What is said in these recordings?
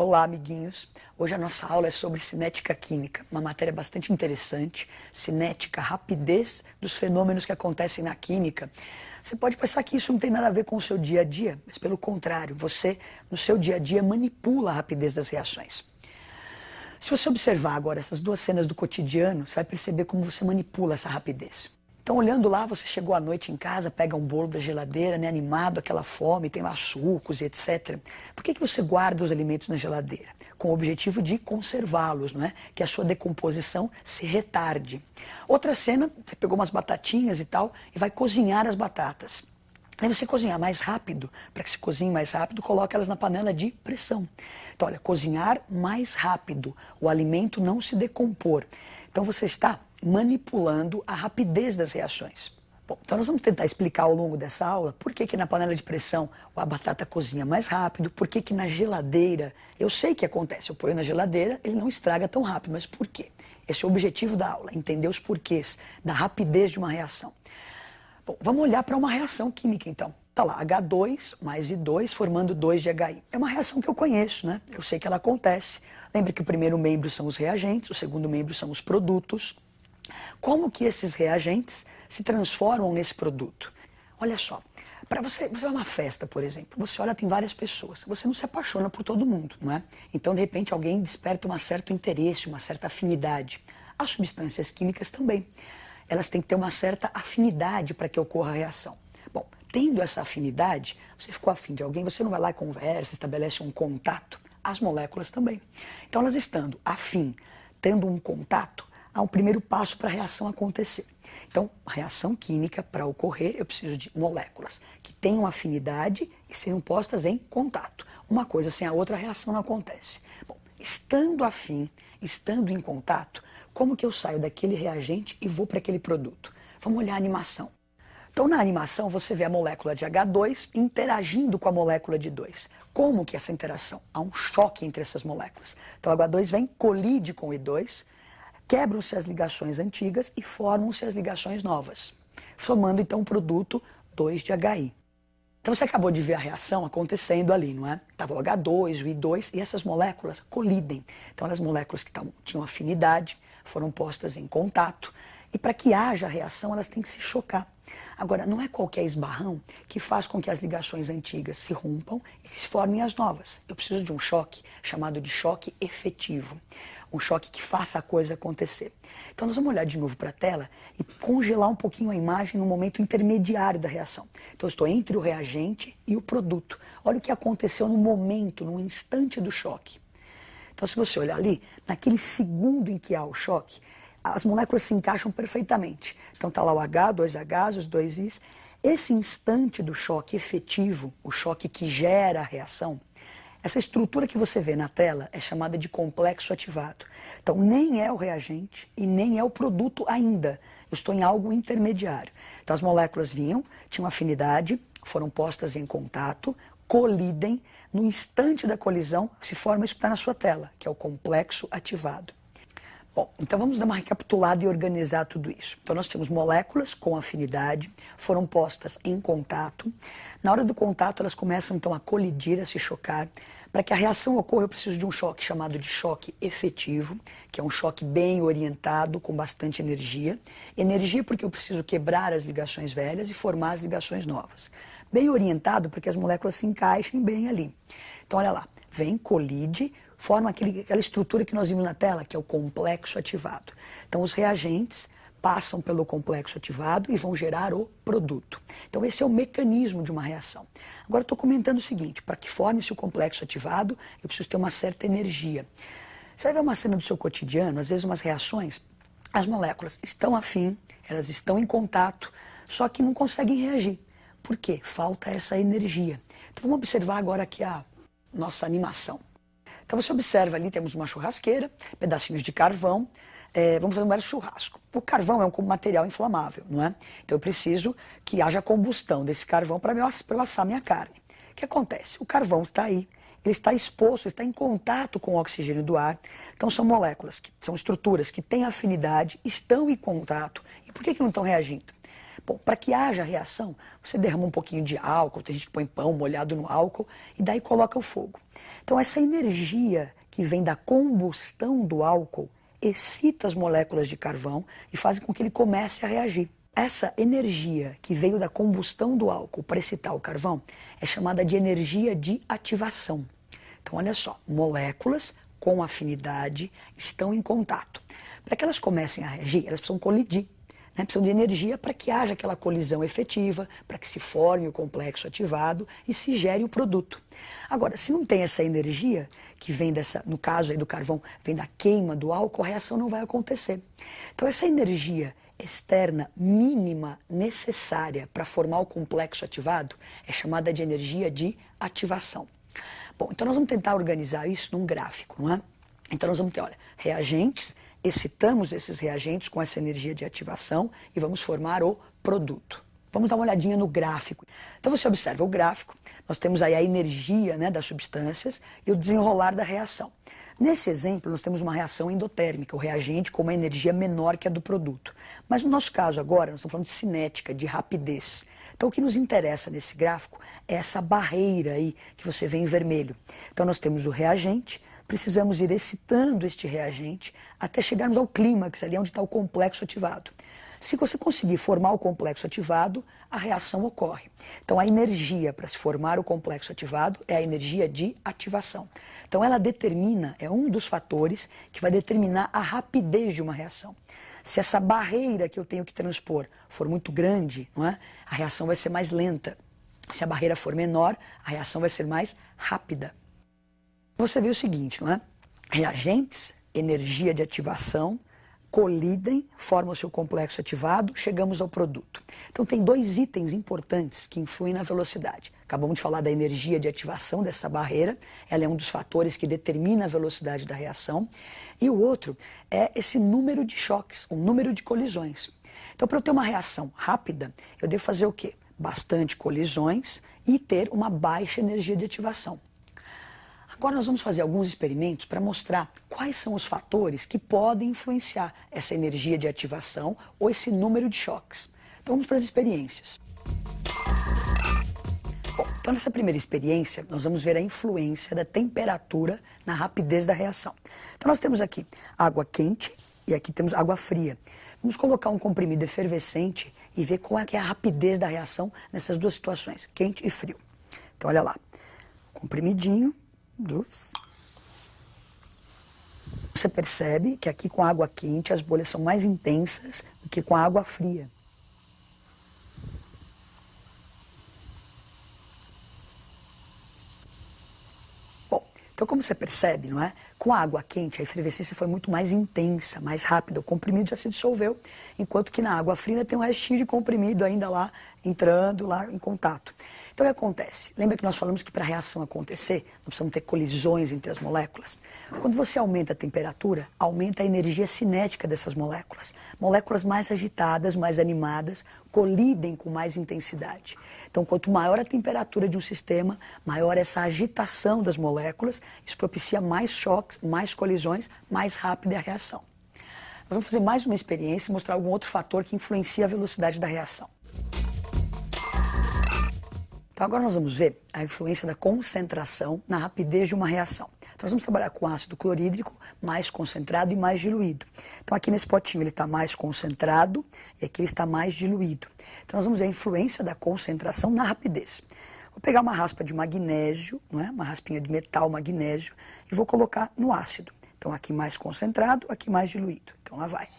Olá, amiguinhos! Hoje a nossa aula é sobre cinética química, uma matéria bastante interessante. Cinética, rapidez dos fenômenos que acontecem na química. Você pode pensar que isso não tem nada a ver com o seu dia a dia, mas pelo contrário, você, no seu dia a dia, manipula a rapidez das reações. Se você observar agora essas duas cenas do cotidiano, você vai perceber como você manipula essa rapidez. Então, olhando lá, você chegou à noite em casa, pega um bolo da geladeira, né, animado, aquela fome, tem lá sucos e etc. Por que você guarda os alimentos na geladeira? Com o objetivo de conservá-los, não é? Que a sua decomposição se retarde. Outra cena, você pegou umas batatinhas e tal, e vai cozinhar as batatas. Aí você cozinhar mais rápido, para que se cozinhe mais rápido, coloque elas na panela de pressão. Então, olha, cozinhar mais rápido, o alimento não se decompor. Então, você está manipulando a rapidez das reações. Bom, então nós vamos tentar explicar ao longo dessa aula por que na panela de pressão a batata cozinha mais rápido, por que na geladeira, eu sei que acontece, eu ponho na geladeira, ele não estraga tão rápido, mas por quê? Esse é o objetivo da aula, entender os porquês da rapidez de uma reação. Bom, vamos olhar para uma reação química então. Tá lá, H2 mais I2 formando 2 de HI. É uma reação que eu conheço, né? Eu sei que ela acontece. Lembre que o primeiro membro são os reagentes, o segundo membro são os produtos. Como que esses reagentes se transformam nesse produto? Olha só, para você vai a uma festa, por exemplo, você olha, tem várias pessoas, você não se apaixona por todo mundo, não é? Então, de repente, alguém desperta um certo interesse, uma certa afinidade. As substâncias químicas também. Elas têm que ter uma certa afinidade para que ocorra a reação. Bom, tendo essa afinidade, você ficou afim de alguém, você não vai lá e conversa, estabelece um contato. As moléculas também. Então, elas estando afim, tendo um contato, há um primeiro passo para a reação acontecer. Então, a reação química, para ocorrer, eu preciso de moléculas que tenham afinidade e sejam postas em contato. Uma coisa sem a outra, a reação não acontece. Bom, estando afim, estando em contato, como que eu saio daquele reagente e vou para aquele produto? Vamos olhar a animação. Então, na animação, você vê a molécula de H2 interagindo com a molécula de 2. Como que é essa interação? Há um choque entre essas moléculas. Então, H2 vem, colide com o I2, quebram-se as ligações antigas e formam-se as ligações novas, formando, então, o produto 2 de HI. Então, você acabou de ver a reação acontecendo ali, não é? Estava o H2, o I2, e essas moléculas colidem. Então, as moléculas que tinham afinidade foram postas em contato, e para que haja reação, elas têm que se chocar. Agora, não é qualquer esbarrão que faz com que as ligações antigas se rompam e se formem as novas. Eu preciso de um choque chamado de choque efetivo. Um choque que faça a coisa acontecer. Então, nós vamos olhar de novo para a tela e congelar um pouquinho a imagem no momento intermediário da reação. Então, eu estou entre o reagente e o produto. Olha o que aconteceu no momento, no instante do choque. Então, se você olhar ali, naquele segundo em que há o choque, as moléculas se encaixam perfeitamente. Então está lá o H, 2Hs, os 2Is. Esse instante do choque efetivo, o choque que gera a reação, essa estrutura que você vê na tela é chamada de complexo ativado. Então nem é o reagente e nem é o produto ainda. Eu estou em algo intermediário. Então as moléculas vinham, tinham afinidade, foram postas em contato, colidem. No instante da colisão se forma isso que está na sua tela, que é o complexo ativado. Bom, então vamos dar uma recapitulada e organizar tudo isso. Então nós temos moléculas com afinidade, foram postas em contato. Na hora do contato elas começam então a colidir, a se chocar. Para que a reação ocorra eu preciso de um choque chamado de choque efetivo, que é um choque bem orientado, com bastante energia. Energia porque eu preciso quebrar as ligações velhas e formar as ligações novas. Bem orientado porque as moléculas se encaixem bem ali. Então olha lá, vem, colide, forma aquela estrutura que nós vimos na tela, que é o complexo ativado. Então, os reagentes passam pelo complexo ativado e vão gerar o produto. Então, esse é o mecanismo de uma reação. Agora, eu estou comentando o seguinte, para que forme-se o complexo ativado, eu preciso ter uma certa energia. Você vai ver uma cena do seu cotidiano, às vezes umas reações, as moléculas estão afim, elas estão em contato, só que não conseguem reagir. Por quê? Falta essa energia. Então, vamos observar agora aqui a nossa animação. Então você observa ali, temos uma churrasqueira, pedacinhos de carvão, vamos fazer um churrasco. O carvão é um material inflamável, não é? Então eu preciso que haja combustão desse carvão para eu assar minha carne. O que acontece? O carvão está aí, ele está exposto, está em contato com o oxigênio do ar. Então são moléculas, são estruturas que têm afinidade, estão em contato. E por que não estão reagindo? Bom, para que haja reação, você derrama um pouquinho de álcool, tem gente que põe pão molhado no álcool e daí coloca o fogo. Então essa energia que vem da combustão do álcool excita as moléculas de carvão e faz com que ele comece a reagir. Essa energia que veio da combustão do álcool para excitar o carvão é chamada de energia de ativação. Então olha só, moléculas com afinidade estão em contato. Para que elas comecem a reagir, elas precisam colidir. Precisam de energia para que haja aquela colisão efetiva, para que se forme o complexo ativado e se gere o produto. Agora, se não tem essa energia, que vem dessa, no caso aí do carvão, vem da queima do álcool, a reação não vai acontecer. Então essa energia externa mínima necessária para formar o complexo ativado é chamada de energia de ativação. Bom, então nós vamos tentar organizar isso num gráfico, não é? Então nós vamos ter, olha, reagentes, excitamos esses reagentes com essa energia de ativação e vamos formar o produto. Vamos dar uma olhadinha no gráfico. Então você observa o gráfico, nós temos aí a energia, né, das substâncias e o desenrolar da reação. Nesse exemplo nós temos uma reação endotérmica, o reagente com uma energia menor que a do produto. Mas no nosso caso agora, nós estamos falando de cinética, de rapidez. Então o que nos interessa nesse gráfico é essa barreira aí que você vê em vermelho. Então nós temos o reagente, precisamos ir excitando este reagente até chegarmos ao clímax, ali onde está o complexo ativado. Se você conseguir formar o complexo ativado, a reação ocorre. Então a energia para se formar o complexo ativado é a energia de ativação. Então ela determina, é um dos fatores que vai determinar a rapidez de uma reação. Se essa barreira que eu tenho que transpor for muito grande, não é? A reação vai ser mais lenta. Se a barreira for menor, a reação vai ser mais rápida. Você vê o seguinte, não é? Reagentes, energia de ativação, colidem, formam o seu complexo ativado, chegamos ao produto. Então tem dois itens importantes que influem na velocidade. Acabamos de falar da energia de ativação dessa barreira, ela é um dos fatores que determina a velocidade da reação. E o outro é esse número de choques, o número de colisões. Então para eu ter uma reação rápida, eu devo fazer o quê? Bastante colisões e ter uma baixa energia de ativação. Agora nós vamos fazer alguns experimentos para mostrar quais são os fatores que podem influenciar essa energia de ativação ou esse número de choques. Então vamos para as experiências. Bom, então nessa primeira experiência nós vamos ver a influência da temperatura na rapidez da reação. Então nós temos aqui água quente e aqui temos água fria. Vamos colocar um comprimido efervescente e ver qual é que é a rapidez da reação nessas duas situações, quente e frio. Então olha lá, comprimidinho. Você percebe que aqui com a água quente as bolhas são mais intensas do que com a água fria. Bom, então como você percebe, não é? Com a água quente a efervescência foi muito mais intensa, mais rápida, o comprimido já se dissolveu, enquanto que na água fria tem um restinho de comprimido ainda lá, entrando lá em contato. Então o que acontece? Lembra que nós falamos que para a reação acontecer, nós precisamos ter colisões entre as moléculas? Quando você aumenta a temperatura, aumenta a energia cinética dessas moléculas. Moléculas mais agitadas, mais animadas, colidem com mais intensidade. Então quanto maior a temperatura de um sistema, maior essa agitação das moléculas, isso propicia mais choques, mais colisões, mais rápida é a reação. Nós vamos fazer mais uma experiência e mostrar algum outro fator que influencia a velocidade da reação. Então agora nós vamos ver a influência da concentração na rapidez de uma reação. Então nós vamos trabalhar com ácido clorídrico mais concentrado e mais diluído. Então aqui nesse potinho ele está mais concentrado e aqui ele está mais diluído. Então nós vamos ver a influência da concentração na rapidez. Vou pegar uma raspa de magnésio, não é? Uma raspinha de metal magnésio e vou colocar no ácido. Então aqui mais concentrado, aqui mais diluído. Então lá vai.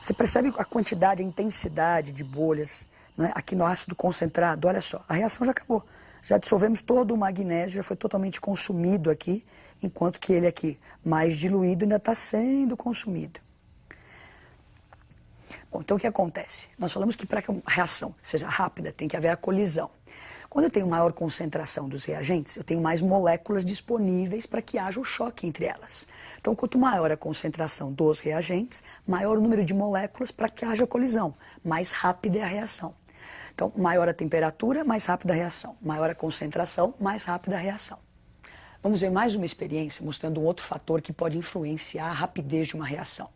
Você percebe a quantidade, a intensidade de bolhas, né? Aqui no ácido concentrado, olha só, a reação já acabou. Já dissolvemos todo o magnésio, já foi totalmente consumido aqui, enquanto que ele aqui, mais diluído, ainda está sendo consumido. Bom, então o que acontece? Nós falamos que para que a reação seja rápida, tem que haver a colisão. Quando eu tenho maior concentração dos reagentes, eu tenho mais moléculas disponíveis para que haja o choque entre elas. Então, quanto maior a concentração dos reagentes, maior o número de moléculas para que haja colisão, mais rápida é a reação. Então, maior a temperatura, mais rápida a reação. Maior a concentração, mais rápida a reação. Vamos ver mais uma experiência mostrando um outro fator que pode influenciar a rapidez de uma reação.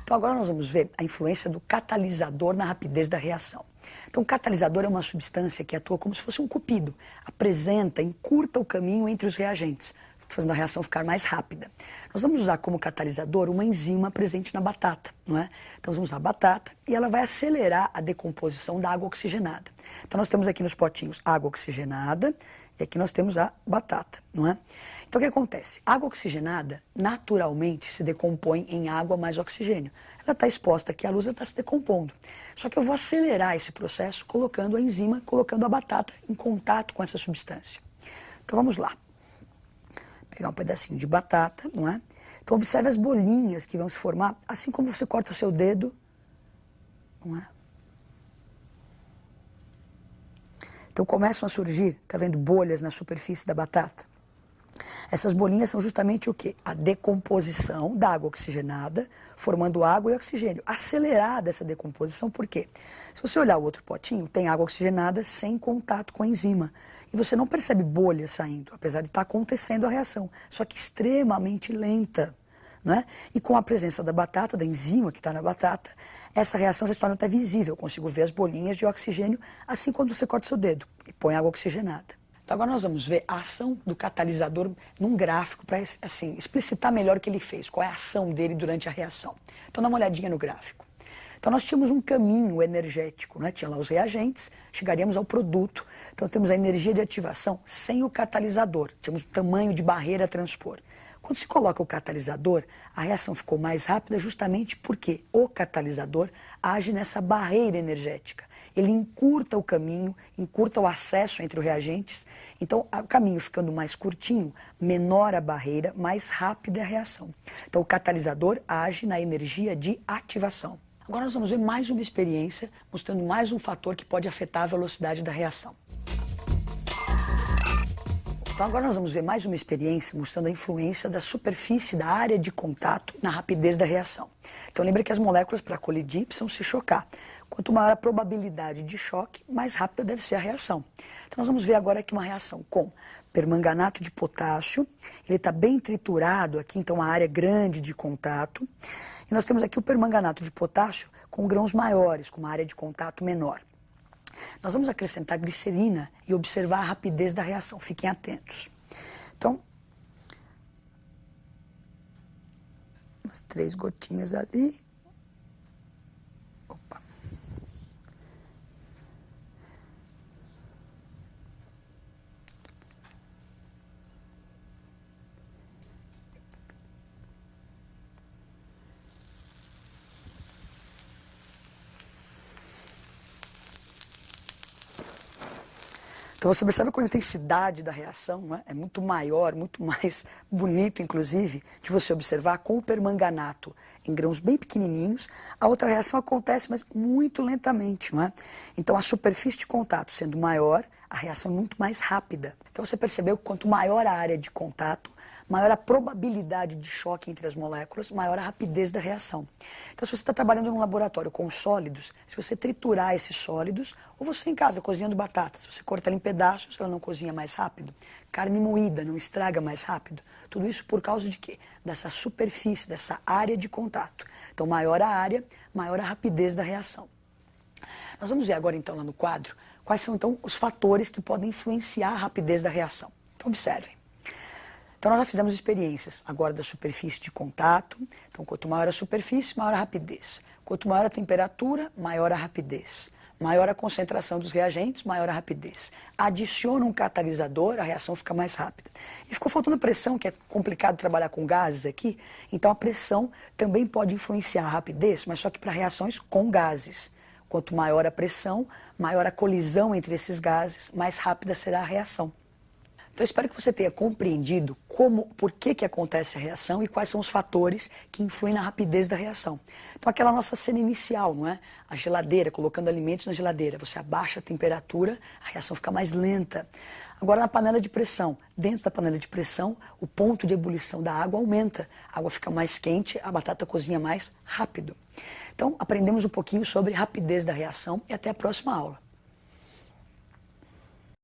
Então agora nós vamos ver a influência do catalisador na rapidez da reação. Então o catalisador é uma substância que atua como se fosse um cupido, apresenta, encurta o caminho entre os reagentes, fazendo a reação ficar mais rápida. Nós vamos usar como catalisador uma enzima presente na batata, não é? Então vamos usar a batata e ela vai acelerar a decomposição da água oxigenada. Então nós temos aqui nos potinhos água oxigenada e aqui nós temos a batata, não é? Então o que acontece? A água oxigenada naturalmente se decompõe em água mais oxigênio. Ela está exposta aqui à luz, ela está se decompondo. Só que eu vou acelerar esse processo colocando a enzima, colocando a batata em contato com essa substância. Então vamos lá. Pegar um pedacinho de batata, não é? Então observe as bolinhas que vão se formar, assim como você corta o seu dedo, não é? Então começam a surgir, tá vendo, bolhas na superfície da batata. Essas bolinhas são justamente o quê? A decomposição da água oxigenada, formando água e oxigênio. Acelerada essa decomposição, por quê? Se você olhar o outro potinho, tem água oxigenada sem contato com a enzima. E você não percebe bolhas saindo, apesar de estar acontecendo a reação, só que extremamente lenta. Né? E com a presença da batata, da enzima que está na batata, essa reação já se torna até visível. Eu consigo ver as bolinhas de oxigênio, assim quando você corta o seu dedo e põe água oxigenada. Então agora nós vamos ver a ação do catalisador num gráfico para assim, explicitar melhor o que ele fez, qual é a ação dele durante a reação. Então dá uma olhadinha no gráfico. Então nós tínhamos um caminho energético, né? Tinha lá os reagentes, chegaríamos ao produto. Então temos a energia de ativação sem o catalisador, tínhamos o tamanho de barreira a transpor. Quando se coloca o catalisador, a reação ficou mais rápida justamente porque o catalisador age nessa barreira energética. Ele encurta o caminho, encurta o acesso entre os reagentes. Então, o caminho ficando mais curtinho, menor a barreira, mais rápida é a reação. Então, o catalisador age na energia de ativação. Agora nós vamos ver mais uma experiência, mostrando mais um fator que pode afetar a velocidade da reação. Então agora nós vamos ver mais uma experiência mostrando a influência da superfície da área de contato na rapidez da reação. Então lembra que as moléculas para colidir precisam se chocar. Quanto maior a probabilidade de choque, mais rápida deve ser a reação. Então nós vamos ver agora aqui uma reação com permanganato de potássio. Ele está bem triturado aqui, então uma área grande de contato. E nós temos aqui o permanganato de potássio com grãos maiores, com uma área de contato menor. Nós vamos acrescentar glicerina e observar a rapidez da reação. Fiquem atentos. Então, umas 3 gotinhas ali. Opa. Então você percebe como a intensidade da reação, né, é muito maior, muito mais bonita, inclusive, de você observar com o permanganato em grãos bem pequenininhos. A outra reação acontece, mas muito lentamente, não é? Então a superfície de contato sendo maior, a reação é muito mais rápida. Então você percebeu que quanto maior a área de contato, maior a probabilidade de choque entre as moléculas, maior a rapidez da reação. Então se você está trabalhando num laboratório com sólidos, se você triturar esses sólidos, ou você em casa cozinhando batata, se você corta ela em pedaços, ela não cozinha mais rápido. Carne moída não estraga mais rápido. Tudo isso por causa de quê? Dessa superfície, dessa área de contato. Então maior a área, maior a rapidez da reação. Nós vamos ver agora então lá no quadro quais são então os fatores que podem influenciar a rapidez da reação. Então observem. Então nós já fizemos experiências agora da superfície de contato. Então quanto maior a superfície, maior a rapidez. Quanto maior a temperatura, maior a rapidez. Maior a concentração dos reagentes, maior a rapidez. Adiciona um catalisador, a reação fica mais rápida. E ficou faltando pressão, que é complicado trabalhar com gases aqui. Então a pressão também pode influenciar a rapidez, mas só que para reações com gases. Quanto maior a pressão, maior a colisão entre esses gases, mais rápida será a reação. Então, eu espero que você tenha compreendido por que acontece a reação e quais são os fatores que influem na rapidez da reação. Então, aquela nossa cena inicial, não é? A geladeira, colocando alimentos na geladeira. Você abaixa a temperatura, a reação fica mais lenta. Agora, na panela de pressão. Dentro da panela de pressão, o ponto de ebulição da água aumenta. A água fica mais quente, a batata cozinha mais rápido. Então, aprendemos um pouquinho sobre rapidez da reação e até a próxima aula.